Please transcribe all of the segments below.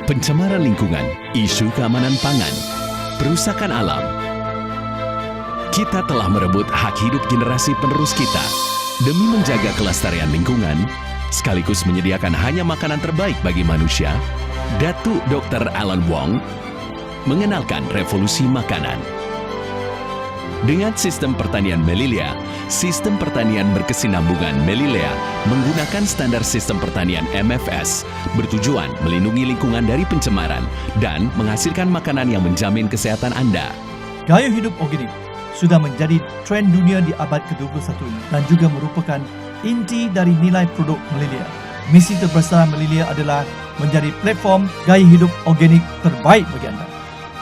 pencemaran lingkungan, isu keamanan pangan, perusakan alam. Kita telah merebut hak hidup generasi penerus kita demi menjaga kelestarian lingkungan, sekaligus menyediakan hanya makanan terbaik bagi manusia. Datuk Dr. Alan Wong mengenalkan revolusi makanan. Dengan sistem pertanian Melilea, sistem pertanian berkesinambungan Melilea menggunakan standar sistem pertanian MFS, bertujuan melindungi lingkungan dari pencemaran dan menghasilkan makanan yang menjamin kesehatan Anda. Gaya hidup organik sudah menjadi tren dunia di abad ke-21 ini dan juga merupakan inti dari nilai produk Melilea. Misi terbesar Melilea adalah menjadi platform gaya hidup organik terbaik bagi anda.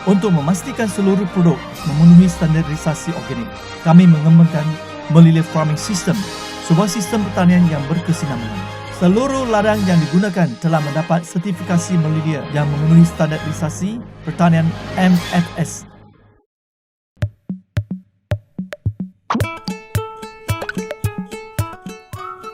Untuk memastikan seluruh produk memenuhi standarisasi organik, kami mengembangkan Melilea Farming System, sebuah sistem pertanian yang berkesinambungan. Seluruh ladang yang digunakan telah mendapat sertifikasi Melilea yang memenuhi standarisasi pertanian MFS.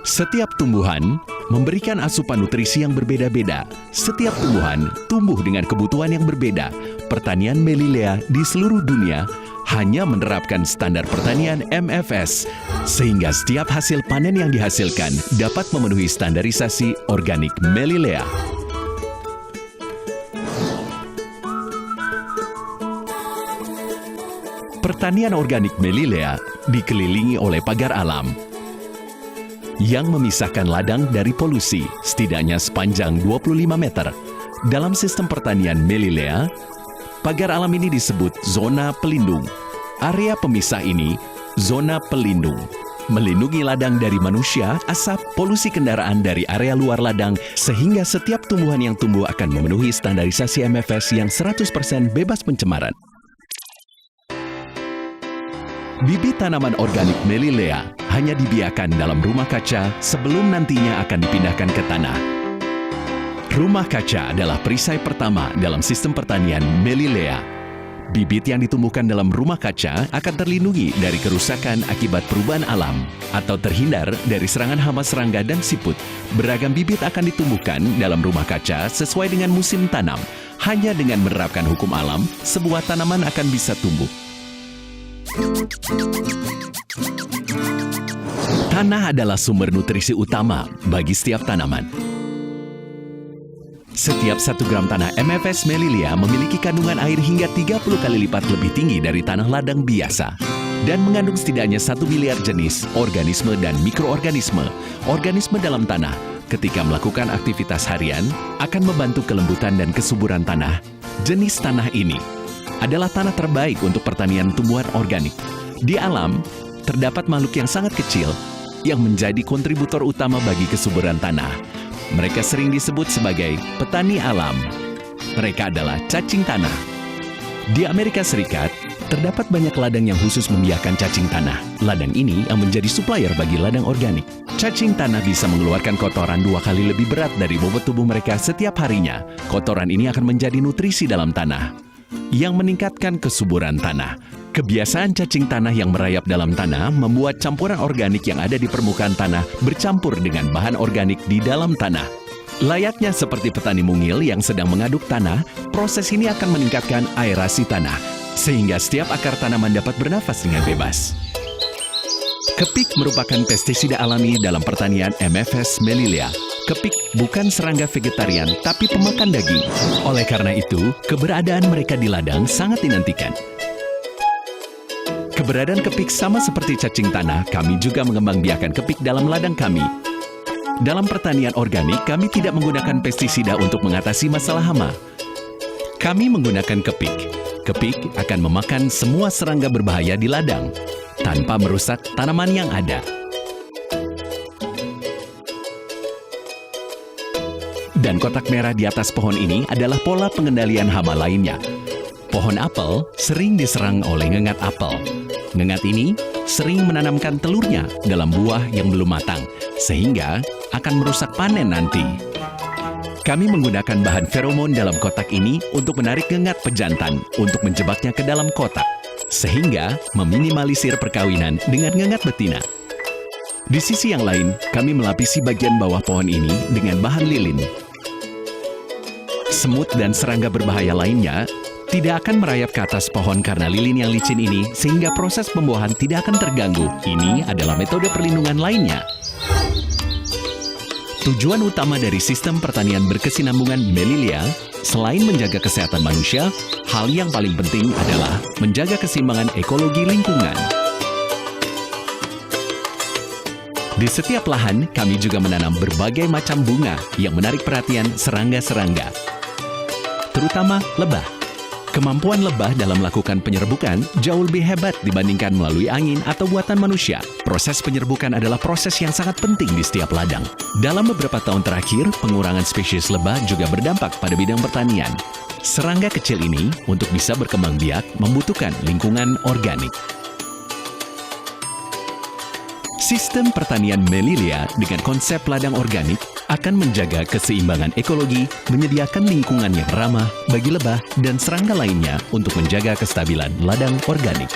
Setiap tumbuhan memberikan asupan nutrisi yang berbeda-beda. Setiap tumbuhan tumbuh dengan kebutuhan yang berbeda. Pertanian Melilea di seluruh dunia hanya menerapkan standar pertanian MFS, sehingga setiap hasil panen yang dihasilkan dapat memenuhi standarisasi organik Melilea. Pertanian organik Melilea dikelilingi oleh pagar alam yang memisahkan ladang dari polusi setidaknya sepanjang 25 meter. Dalam sistem pertanian Melilea, pagar alam ini disebut zona pelindung. Area pemisah ini, zona pelindung, melindungi ladang dari manusia, asap, polusi kendaraan dari area luar ladang, sehingga setiap tumbuhan yang tumbuh akan memenuhi standarisasi MFS yang 100% bebas pencemaran. Bibit tanaman organik Melilea hanya dibiarkan dalam rumah kaca sebelum nantinya akan dipindahkan ke tanah. Rumah kaca adalah perisai pertama dalam sistem pertanian Melilea. Bibit yang ditumbuhkan dalam rumah kaca akan terlindungi dari kerusakan akibat perubahan alam atau terhindar dari serangan hama serangga dan siput. Beragam bibit akan ditumbuhkan dalam rumah kaca sesuai dengan musim tanam. Hanya dengan menerapkan hukum alam, sebuah tanaman akan bisa tumbuh. Tanah adalah sumber nutrisi utama bagi setiap tanaman. Setiap 1 gram tanah MFS Melilea memiliki kandungan air hingga 30 kali lipat lebih tinggi dari tanah ladang biasa dan mengandung setidaknya 1 miliar jenis organisme dan mikroorganisme. Organisme dalam tanah ketika melakukan aktivitas harian akan membantu kelembutan dan kesuburan tanah. Jenis tanah ini adalah tanah terbaik untuk pertanian tumbuhan organik. Di alam, terdapat makhluk yang sangat kecil yang menjadi kontributor utama bagi kesuburan tanah. Mereka sering disebut sebagai petani alam. Mereka adalah cacing tanah. Di Amerika Serikat, terdapat banyak ladang yang khusus membiarkan cacing tanah. Ladang ini yang menjadi supplier bagi ladang organik. Cacing tanah bisa mengeluarkan kotoran 2 kali lebih berat dari bobot tubuh mereka setiap harinya. Kotoran ini akan menjadi nutrisi dalam tanah yang meningkatkan kesuburan tanah. Kebiasaan cacing tanah yang merayap dalam tanah membuat campuran organik yang ada di permukaan tanah bercampur dengan bahan organik di dalam tanah. Layaknya seperti petani mungil yang sedang mengaduk tanah, proses ini akan meningkatkan aerasi tanah, sehingga setiap akar tanaman dapat bernafas dengan bebas. Kepik merupakan pestisida alami dalam pertanian MFS Melilea. Kepik bukan serangga vegetarian, tapi pemakan daging. Oleh karena itu, keberadaan mereka di ladang sangat dinantikan. Keberadaan kepik sama seperti cacing tanah, kami juga mengembangbiakkan kepik dalam ladang kami. Dalam pertanian organik, kami tidak menggunakan pestisida untuk mengatasi masalah hama. Kami menggunakan kepik. Kepik akan memakan semua serangga berbahaya di ladang, tanpa merusak tanaman yang ada. Dan kotak merah di atas pohon ini adalah pola pengendalian hama lainnya. Pohon apel sering diserang oleh ngengat apel. Ngengat ini sering menanamkan telurnya dalam buah yang belum matang, sehingga akan merusak panen nanti. Kami menggunakan bahan feromon dalam kotak ini untuk menarik ngengat pejantan untuk menjebaknya ke dalam kotak, sehingga meminimalisir perkawinan dengan ngengat betina. Di sisi yang lain, kami melapisi bagian bawah pohon ini dengan bahan lilin. Semut dan serangga berbahaya lainnya tidak akan merayap ke atas pohon karena lilin yang licin ini sehingga proses pembuahan tidak akan terganggu. Ini adalah metode perlindungan lainnya. Tujuan utama dari sistem pertanian berkesinambungan Melilia, selain menjaga kesehatan manusia, hal yang paling penting adalah menjaga keseimbangan ekologi lingkungan. Di setiap lahan, kami juga menanam berbagai macam bunga yang menarik perhatian serangga-serangga, terutama lebah. Kemampuan lebah dalam melakukan penyerbukan jauh lebih hebat dibandingkan melalui angin atau buatan manusia. Proses penyerbukan adalah proses yang sangat penting di setiap ladang. Dalam beberapa tahun terakhir, pengurangan spesies lebah juga berdampak pada bidang pertanian. Serangga kecil ini, untuk bisa berkembang biak, membutuhkan lingkungan organik. Sistem pertanian Melilia dengan konsep ladang organik akan menjaga keseimbangan ekologi, menyediakan lingkungan yang ramah bagi lebah dan serangga lainnya untuk menjaga kestabilan ladang organik.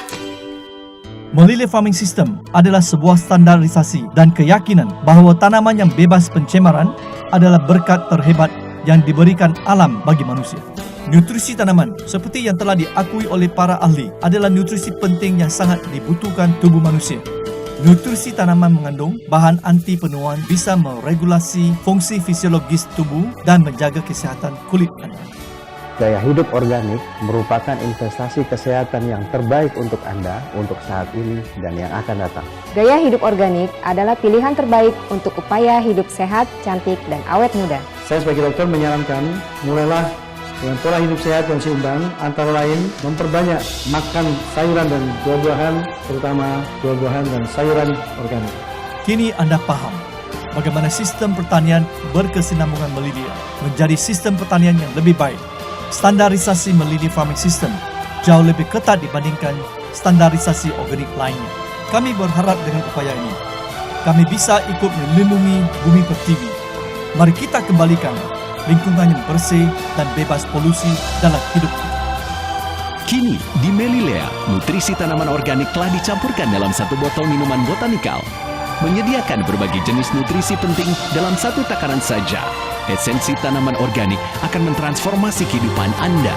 Melilia Farming System adalah sebuah standarisasi dan keyakinan bahawa tanaman yang bebas pencemaran adalah berkat terhebat yang diberikan alam bagi manusia. Nutrisi tanaman, seperti yang telah diakui oleh para ahli, adalah nutrisi penting yang sangat dibutuhkan tubuh manusia. Nutrisi tanaman mengandung bahan anti penuaan, bisa meregulasi fungsi fisiologis tubuh dan menjaga kesihatan kulit anda. Gaya hidup organik merupakan investasi kesehatan yang terbaik untuk Anda untuk saat ini dan yang akan datang. Gaya hidup organik adalah pilihan terbaik untuk upaya hidup sehat, cantik, dan awet muda. Saya sebagai dokter menyarankan, mulailah dengan pola hidup sehat dan seimbang, antara lain memperbanyak makan sayuran dan buah-buahan, terutama buah-buahan dan sayuran organik. Kini anda paham bagaimana sistem pertanian berkesinambungan Melilia menjadi sistem pertanian yang lebih baik. Standarisasi Melilia Farming System jauh lebih ketat dibandingkan standarisasi organik lainnya. Kami berharap dengan upaya ini, kami bisa ikut melindungi bumi pertiwi. Mari kita kembalikan lingkungan yang bersih dan bebas polusi dalam hidup kita. Kini, di Melilia, nutrisi tanaman organik telah dicampurkan dalam satu botol minuman botanikal, menyediakan berbagai jenis nutrisi penting dalam satu takaran saja. Esensi tanaman organik akan mentransformasi kehidupan Anda.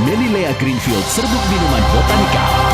Melilia Greenfield Serbuk Minuman Botanikal.